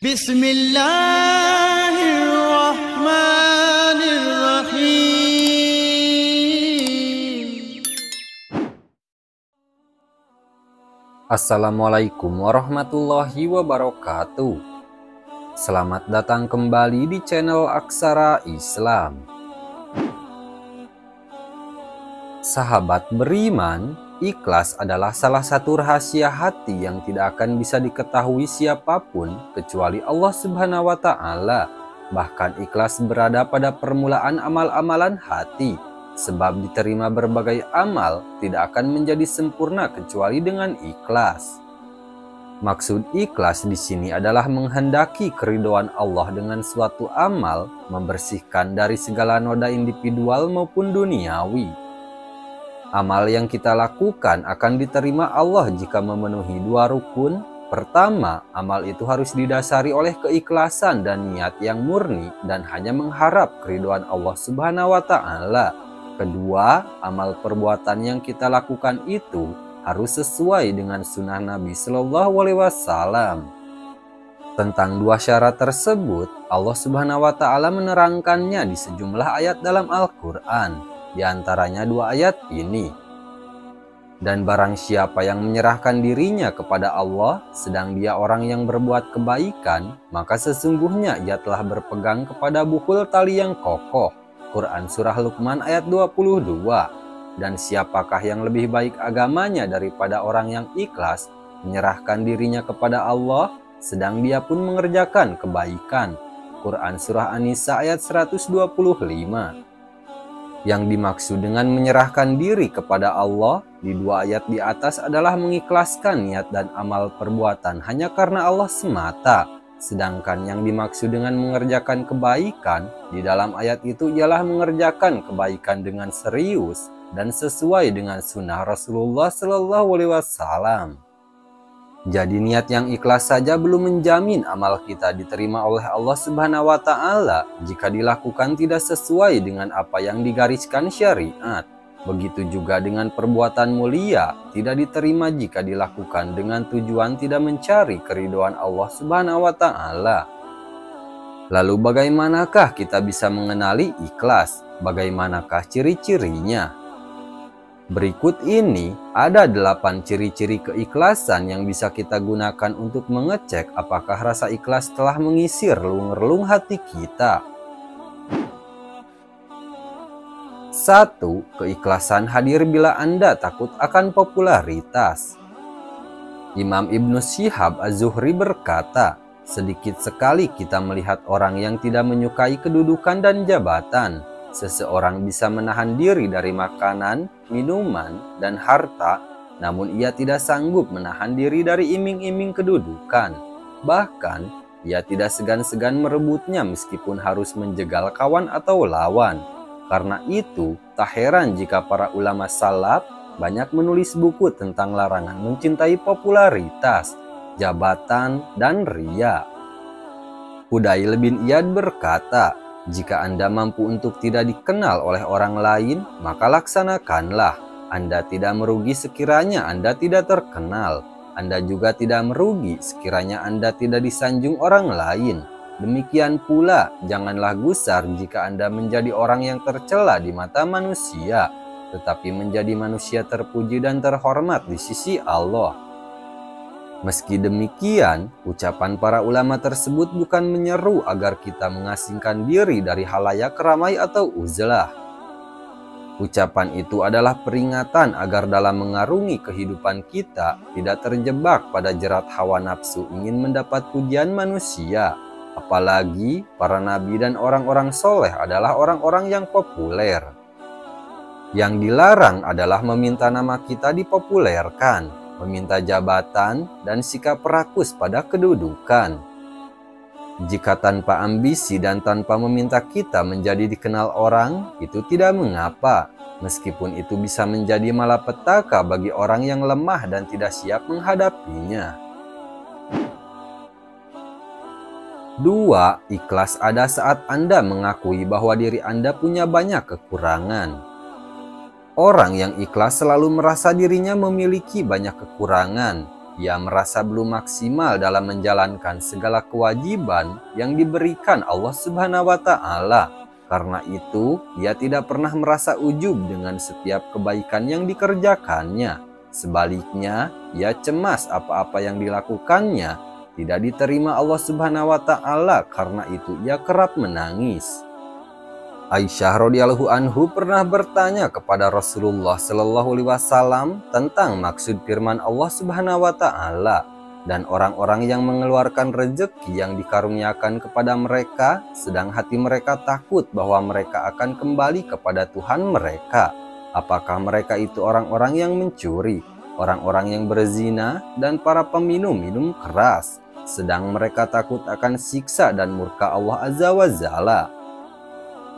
Bismillahirrahmanirrahim. Assalamualaikum warahmatullahi wabarakatuh. Selamat datang kembali di channel Aksara Islam. Sahabat beriman, ikhlas adalah salah satu rahasia hati yang tidak akan bisa diketahui siapapun kecuali Allah Subhanahu wa Ta'ala. Bahkan ikhlas berada pada permulaan amal-amalan hati, sebab diterima berbagai amal tidak akan menjadi sempurna kecuali dengan ikhlas. Maksud ikhlas di sini adalah menghendaki keridhaan Allah dengan suatu amal, membersihkan dari segala noda individual maupun duniawi. Amal yang kita lakukan akan diterima Allah jika memenuhi dua rukun. Pertama, amal itu harus didasari oleh keikhlasan dan niat yang murni dan hanya mengharap keridhaan Allah Subhanahu wa Ta'ala. Kedua, amal perbuatan yang kita lakukan itu harus sesuai dengan sunnah Nabi Shallallahu Alaihi Wasallam. Tentang dua syarat tersebut, Allah Subhanahu wa Ta'ala menerangkannya di sejumlah ayat dalam Al-Quran, di antaranya dua ayat ini. Dan barang siapa yang menyerahkan dirinya kepada Allah, sedang dia orang yang berbuat kebaikan, maka sesungguhnya ia telah berpegang kepada buhul tali yang kokoh. Quran Surah Luqman ayat 22. Dan siapakah yang lebih baik agamanya daripada orang yang ikhlas menyerahkan dirinya kepada Allah sedang dia pun mengerjakan kebaikan. Quran Surah An-Nisa ayat 125. Yang dimaksud dengan menyerahkan diri kepada Allah di dua ayat di atas adalah mengikhlaskan niat dan amal perbuatan hanya karena Allah semata. Sedangkan yang dimaksud dengan mengerjakan kebaikan di dalam ayat itu ialah mengerjakan kebaikan dengan serius dan sesuai dengan sunnah Rasulullah Shallallahu Alaihi Wasallam. Jadi niat yang ikhlas saja belum menjamin amal kita diterima oleh Allah Subhanahu wa Ta'ala jika dilakukan tidak sesuai dengan apa yang digariskan syariat. Begitu juga dengan perbuatan mulia tidak diterima jika dilakukan dengan tujuan tidak mencari keridhaan Allah Subhanahu wa Ta'ala. Lalu bagaimanakah kita bisa mengenali ikhlas? Bagaimanakah ciri-cirinya? Berikut ini ada 8 ciri-ciri keikhlasan yang bisa kita gunakan untuk mengecek apakah rasa ikhlas telah mengisi relung-relung hati kita. 1. Keikhlasan hadir bila Anda takut akan popularitas. Imam Ibnu Syihab Az-Zuhri berkata, sedikit sekali kita melihat orang yang tidak menyukai kedudukan dan jabatan. Seseorang bisa menahan diri dari makanan, minuman, dan harta, namun ia tidak sanggup menahan diri dari iming-iming kedudukan. Bahkan, ia tidak segan-segan merebutnya meskipun harus menjegal kawan atau lawan. Karena itu, tak heran jika para ulama salaf banyak menulis buku tentang larangan mencintai popularitas, jabatan, dan riya. Fudail bin Iyad berkata, jika Anda mampu untuk tidak dikenal oleh orang lain, maka laksanakanlah. Anda tidak merugi sekiranya Anda tidak terkenal. Anda juga tidak merugi sekiranya Anda tidak disanjung orang lain. Demikian pula, janganlah gusar jika Anda menjadi orang yang tercela di mata manusia, tetapi menjadi manusia terpuji dan terhormat di sisi Allah. Meski demikian, ucapan para ulama tersebut bukan menyeru agar kita mengasingkan diri dari halayak ramai atau uzlah. Ucapan itu adalah peringatan agar dalam mengarungi kehidupan kita tidak terjebak pada jerat hawa nafsu ingin mendapat pujian manusia. Apalagi para nabi dan orang-orang soleh adalah orang-orang yang populer. Yang dilarang adalah meminta nama kita dipopulerkan, meminta jabatan, dan sikap rakus pada kedudukan. Jika tanpa ambisi dan tanpa meminta kita menjadi dikenal orang, itu tidak mengapa, meskipun itu bisa menjadi malapetaka bagi orang yang lemah dan tidak siap menghadapinya. 2. Ikhlas ada saat Anda mengakui bahwa diri Anda punya banyak kekurangan. Orang yang ikhlas selalu merasa dirinya memiliki banyak kekurangan. ia merasa belum maksimal dalam menjalankan segala kewajiban yang diberikan Allah Subhanahu wa Ta'ala. Karena itu, ia tidak pernah merasa ujub dengan setiap kebaikan yang dikerjakannya. Sebaliknya, ia cemas apa-apa yang dilakukannya tidak diterima Allah Subhanahu wa Ta'ala. Karena itu, ia kerap menangis. Aisyah radhiyallahu anhu pernah bertanya kepada Rasulullah Shallallahu alaihi wasallam tentang maksud firman Allah Subhanahu wa Ta'ala, dan orang-orang yang mengeluarkan rezeki yang dikaruniakan kepada mereka, sedang hati mereka takut bahwa mereka akan kembali kepada Tuhan mereka. Apakah mereka itu orang-orang yang mencuri, orang-orang yang berzina, dan para peminum minum keras, sedang mereka takut akan siksa dan murka Allah Azza wa Jalla?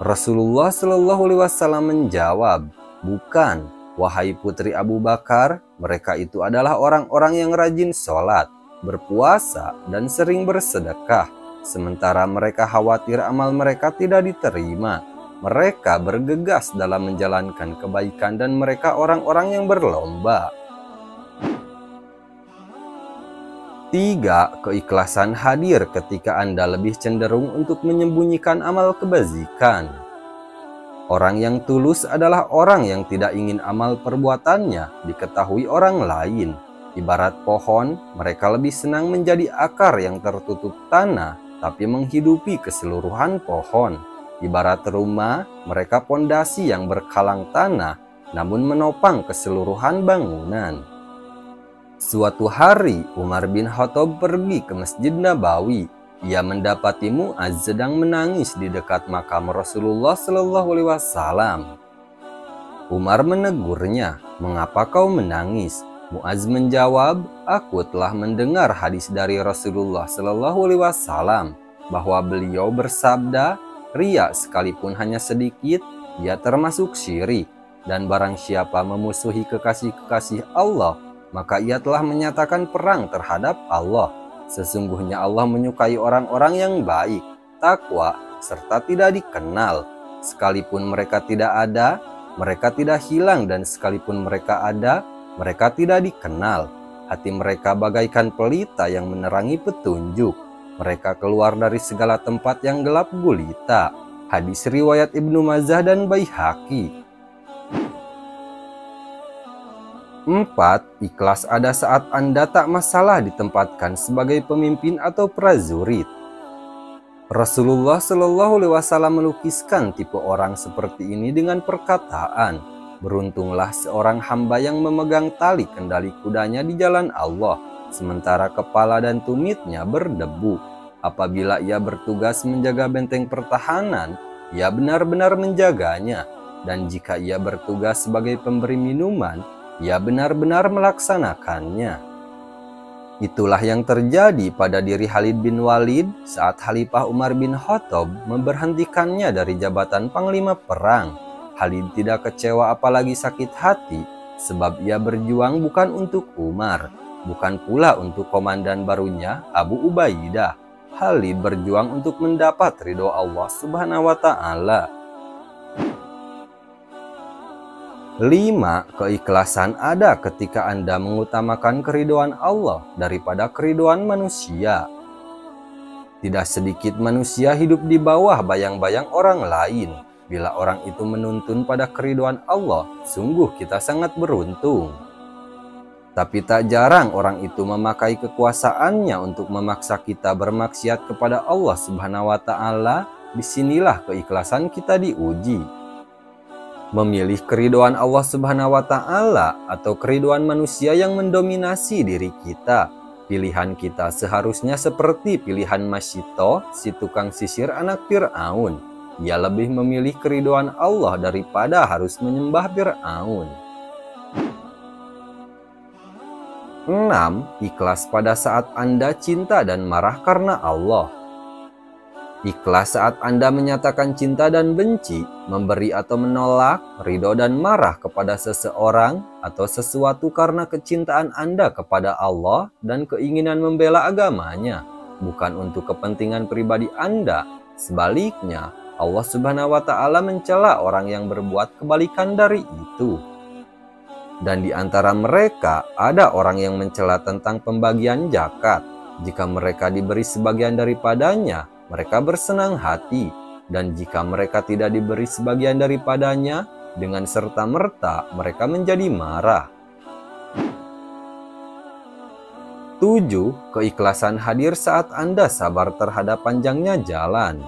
Rasulullah Shallallahu alaihi wasallam menjawab, "Bukan, wahai putri Abu Bakar, mereka itu adalah orang-orang yang rajin sholat, berpuasa, dan sering bersedekah. Sementara mereka khawatir amal mereka tidak diterima. Mereka bergegas dalam menjalankan kebaikan dan mereka orang-orang yang berlomba." 3. Keikhlasan hadir ketika Anda lebih cenderung untuk menyembunyikan amal kebajikan. Orang yang tulus adalah orang yang tidak ingin amal perbuatannya diketahui orang lain. Ibarat pohon, mereka lebih senang menjadi akar yang tertutup tanah, tapi menghidupi keseluruhan pohon. Ibarat rumah, mereka pondasi yang berkalang tanah, namun menopang keseluruhan bangunan. Suatu hari, Umar bin Khattab pergi ke Masjid Nabawi. Ia mendapati Mu'adz sedang menangis di dekat makam Rasulullah Shallallahu alaihi wasallam. Umar menegurnya, "Mengapa kau menangis?" Mu'adz menjawab, "Aku telah mendengar hadis dari Rasulullah Shallallahu alaihi wasallam bahwa beliau bersabda, riya sekalipun hanya sedikit, ia termasuk syirik, dan barang siapa memusuhi kekasih-kekasih Allah, maka ia telah menyatakan perang terhadap Allah. Sesungguhnya Allah menyukai orang-orang yang baik, takwa, serta tidak dikenal. Sekalipun mereka tidak ada, mereka tidak hilang, dan sekalipun mereka ada, mereka tidak dikenal. Hati mereka bagaikan pelita yang menerangi petunjuk. Mereka keluar dari segala tempat yang gelap gulita." Hadis riwayat Ibnu Majah dan Baihaqi. 4. Ikhlas ada saat Anda tak masalah ditempatkan sebagai pemimpin atau prajurit. Rasulullah Shallallahu alaihi wasallam melukiskan tipe orang seperti ini dengan perkataan, "Beruntunglah seorang hamba yang memegang tali kendali kudanya di jalan Allah, sementara kepala dan tumitnya berdebu. Apabila ia bertugas menjaga benteng pertahanan, ia benar-benar menjaganya, dan jika ia bertugas sebagai pemberi minuman, ia benar-benar melaksanakannya." Itulah yang terjadi pada diri Khalid bin Walid saat Khalifah Umar bin Khattab memberhentikannya dari jabatan panglima perang. Khalid tidak kecewa apalagi sakit hati, sebab ia berjuang bukan untuk Umar, bukan pula untuk komandan barunya Abu Ubaidah. Khalid berjuang untuk mendapat ridho Allah Subhanahu wa Ta'ala. 5. Keikhlasan ada ketika Anda mengutamakan keridhaan Allah daripada keridhaan manusia. Tidak sedikit manusia hidup di bawah bayang-bayang orang lain. Bila orang itu menuntun pada keridhaan Allah, sungguh kita sangat beruntung. Tapi tak jarang orang itu memakai kekuasaannya untuk memaksa kita bermaksiat kepada Allah Subhanahu wa Ta'ala. Disinilah keikhlasan kita diuji. Memilih keridhaan Allah Subhanahu wa Ta'ala atau keridhaan manusia yang mendominasi diri kita. Pilihan kita seharusnya seperti pilihan Masyito, si tukang sisir anak Fir'aun. Ia lebih memilih keridhaan Allah daripada harus menyembah Fir'aun. 6. Ikhlas pada saat Anda cinta dan marah karena Allah. Ikhlas saat Anda menyatakan cinta dan benci, memberi atau menolak, ridho dan marah kepada seseorang atau sesuatu karena kecintaan Anda kepada Allah dan keinginan membela agamanya, bukan untuk kepentingan pribadi Anda. Sebaliknya, Allah Subhanahu wa Ta'ala mencela orang yang berbuat kebalikan dari itu. Dan di antara mereka ada orang yang mencela tentang pembagian zakat. Jika mereka diberi sebagian daripadanya, mereka bersenang hati. Dan jika mereka tidak diberi sebagian daripadanya, dengan serta-merta mereka menjadi marah. 7. Keikhlasan hadir saat Anda sabar terhadap panjangnya jalan.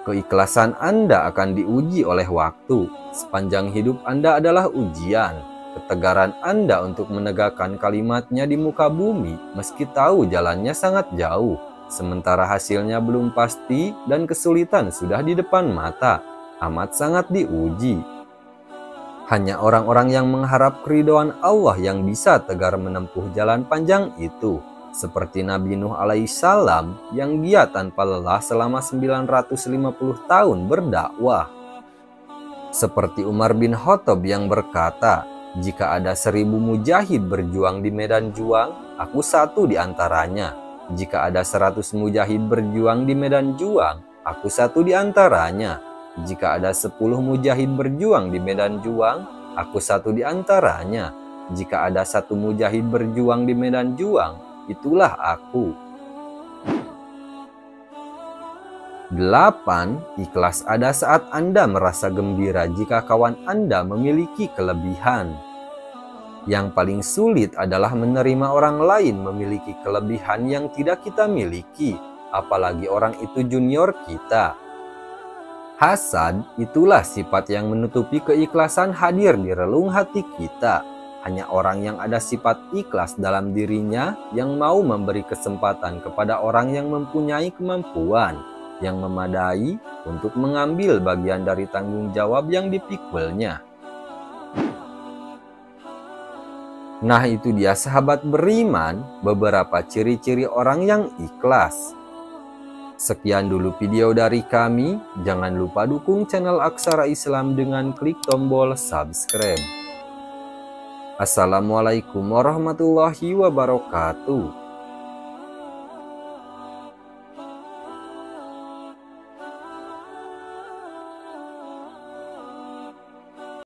Keikhlasan Anda akan diuji oleh waktu. Sepanjang hidup Anda adalah ujian. Ketegaran Anda untuk menegakkan kalimatnya di muka bumi, meski tahu jalannya sangat jauh, sementara hasilnya belum pasti dan kesulitan sudah di depan mata, amat sangat diuji. Hanya orang-orang yang mengharap keridhaan Allah yang bisa tegar menempuh jalan panjang itu. Seperti Nabi Nuh alaihissalam yang dia tanpa lelah selama 950 tahun berdakwah. Seperti Umar bin Khattab yang berkata, jika ada 1000 mujahid berjuang di medan juang, aku satu di antaranya. Jika ada 100 mujahid berjuang di medan juang, aku satu di antaranya. Jika ada 10 mujahid berjuang di medan juang, aku satu di antaranya. Jika ada 1 mujahid berjuang di medan juang, itulah aku. 8. Ikhlas ada saat Anda merasa gembira jika kawan Anda memiliki kelebihan. Yang paling sulit adalah menerima orang lain memiliki kelebihan yang tidak kita miliki, apalagi orang itu junior kita. Hasad itulah sifat yang menutupi keikhlasan hadir di relung hati kita. Hanya orang yang ada sifat ikhlas dalam dirinya yang mau memberi kesempatan kepada orang yang mempunyai kemampuan yang memadai untuk mengambil bagian dari tanggung jawab yang dipikulnya. Nah, itu dia sahabat beriman, beberapa ciri-ciri orang yang ikhlas. Sekian dulu video dari kami. Jangan lupa dukung channel Aksara Islam dengan klik tombol subscribe. Assalamualaikum warahmatullahi wabarakatuh.